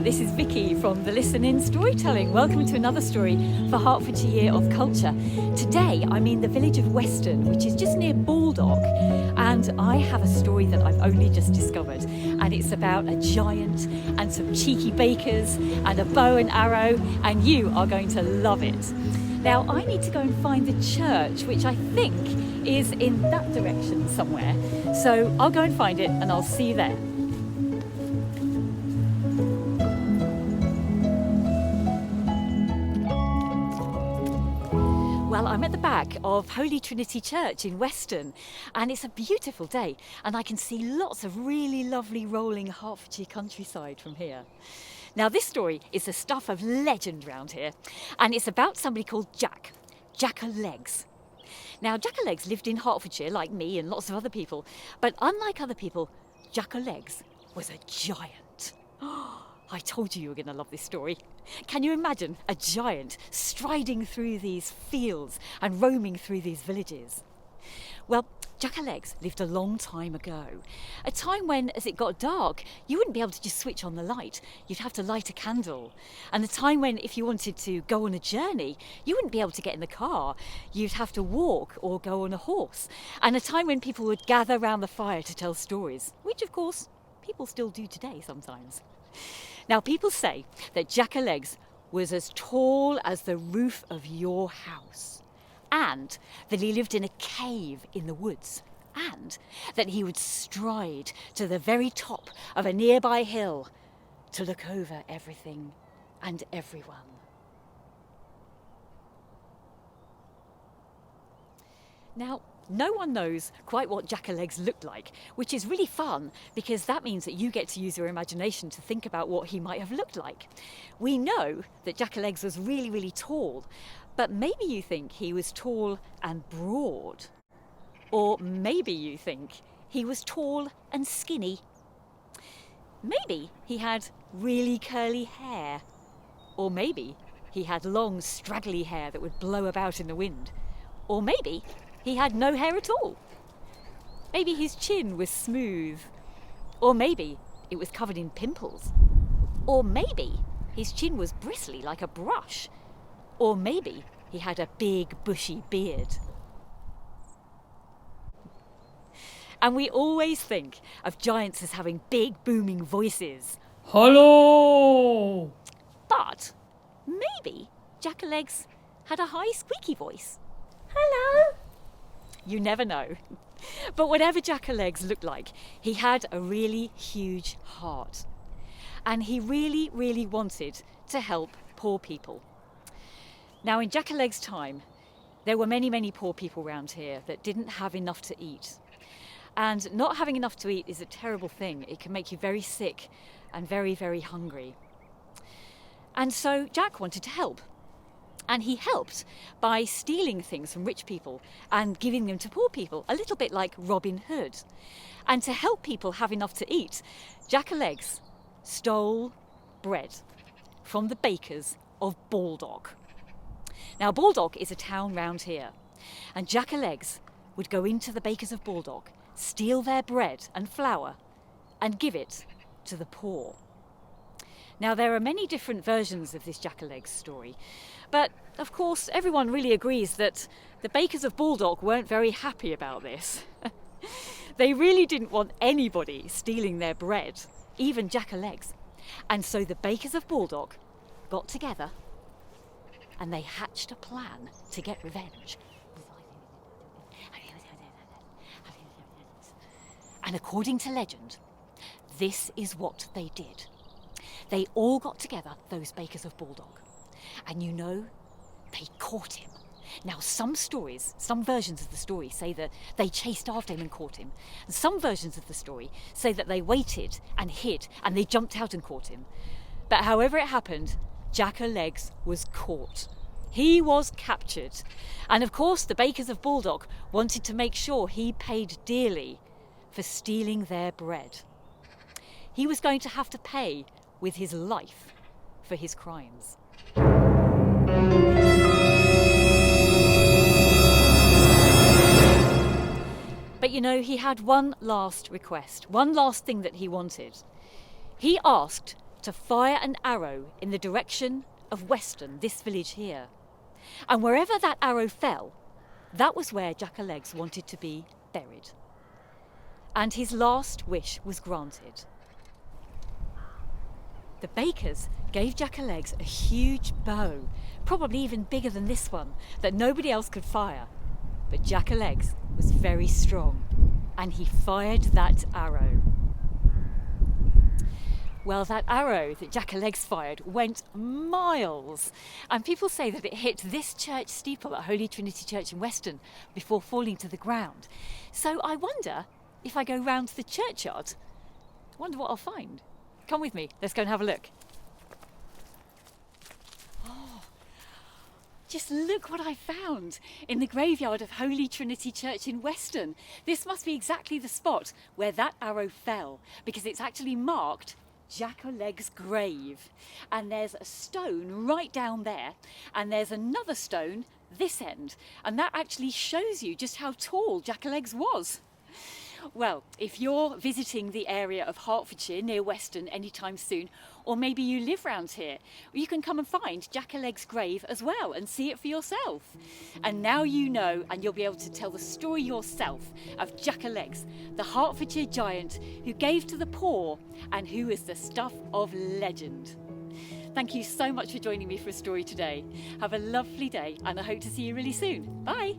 this is Vicky from the Listen In Storytelling. Welcome to another story for Hertfordshire Year of Culture. Today I'm in the village of Weston, which is just near Baldock, and I have a story that I've only just discovered, and it's about a giant and some cheeky bakers and a bow and arrow, and you are going to love it. Now I need to go and find the church, which I think is in that direction somewhere, so I'll go and find it and I'll see you there. Well, I'm at the back of Holy Trinity Church in Weston, and it's a beautiful day, and I can see lots of really lovely rolling Hertfordshire countryside from here. Now this story is the stuff of legend round here, and it's about somebody called Jack OLegs. Now Jack OLegs lived in Hertfordshire like me and lots of other people, but unlike other people, Jack OLegs was a giant. I told you were going to love this story. Can you imagine a giant striding through these fields and roaming through these villages? Well, Jack OLegs lived a long time ago, a time when, as it got dark, you wouldn't be able to just switch on the light. You'd have to light a candle. And a time when, if you wanted to go on a journey, you wouldn't be able to get in the car. You'd have to walk or go on a horse. And a time when people would gather round the fire to tell stories, which, of course, people still do today sometimes. Now, people say that Jack OLegs was as tall as the roof of your house, and that he lived in a cave in the woods, and that he would stride to the very top of a nearby hill to look over everything and everyone. Now, no one knows quite what Jack OLegs looked like, which is really fun because that means that you get to use your imagination to think about what he might have looked like. We know that Jack OLegs was really, really tall, but maybe you think he was tall and broad. Or maybe you think he was tall and skinny. Maybe he had really curly hair. Or maybe he had long, straggly hair that would blow about in the wind. Or maybe he had no hair at all. Maybe his chin was smooth. Or maybe it was covered in pimples. Or maybe his chin was bristly like a brush. Or maybe he had a big bushy beard. And we always think of giants as having big booming voices. Hello! But maybe Jack OLegs had a high squeaky voice. Hello! You never know. But whatever Jack OLegs looked like, he had a really huge heart. And he really, really wanted to help poor people. Now, in Jack OLegs' time, there were many, many poor people around here that didn't have enough to eat. And not having enough to eat is a terrible thing. It can make you very sick and very, very hungry. And so Jack wanted to help. And he helped by stealing things from rich people and giving them to poor people, a little bit like Robin Hood. And to help people have enough to eat, Jack OLegs stole bread from the bakers of Baldock. Now, Baldock is a town round here, and Jack OLegs would go into the bakers of Baldock, steal their bread and flour, and give it to the poor. Now, there are many different versions of this Jack OLegs story, but of course everyone really agrees that the bakers of Baldock weren't very happy about this. They really didn't want anybody stealing their bread, even Jack OLegs. And so the bakers of Baldock got together and they hatched a plan to get revenge. And according to legend, this is what they did. They all got together, those bakers of Baldock, and you know, they caught him. Now, some versions of the story say that they chased after him and caught him. And some versions of the story say that they waited and hid and they jumped out and caught him. But however it happened, Jack OLegs was caught. He was captured. And of course, the bakers of Baldock wanted to make sure he paid dearly for stealing their bread. He was going to have to pay with his life for his crimes. But you know, he had one last request, one last thing that he wanted. He asked to fire an arrow in the direction of Weston, this village here. And wherever that arrow fell, that was where Jack-o'-Legs wanted to be buried. And his last wish was granted. The bakers gave Jack-o'-Legs a huge bow, probably even bigger than this one, that nobody else could fire. But Jack-o'-Legs was very strong, and he fired that arrow. Well, that arrow that Jack-o'-Legs fired went miles, and people say that it hit this church steeple at Holy Trinity Church in Weston before falling to the ground. So I wonder if I go round to the churchyard, I wonder what I'll find. Come with me, let's go and have a look. Oh, just look what I found in the graveyard of Holy Trinity Church in Weston. This must be exactly the spot where that arrow fell, because it's actually marked Jack-o'-Legs' grave. And there's a stone right down there, and there's another stone this end, and that actually shows you just how tall Jack-o'-Legs was. Well, if you're visiting the area of Hertfordshire near Weston anytime soon, or maybe you live round here, you can come and find Jack-o'-Legs' grave as well and see it for yourself. And now you know, and you'll be able to tell the story yourself of Jack-o'-Legs, the Hertfordshire giant who gave to the poor and who is the stuff of legend. Thank you so much for joining me for a story today. Have a lovely day, and I hope to see you really soon. Bye.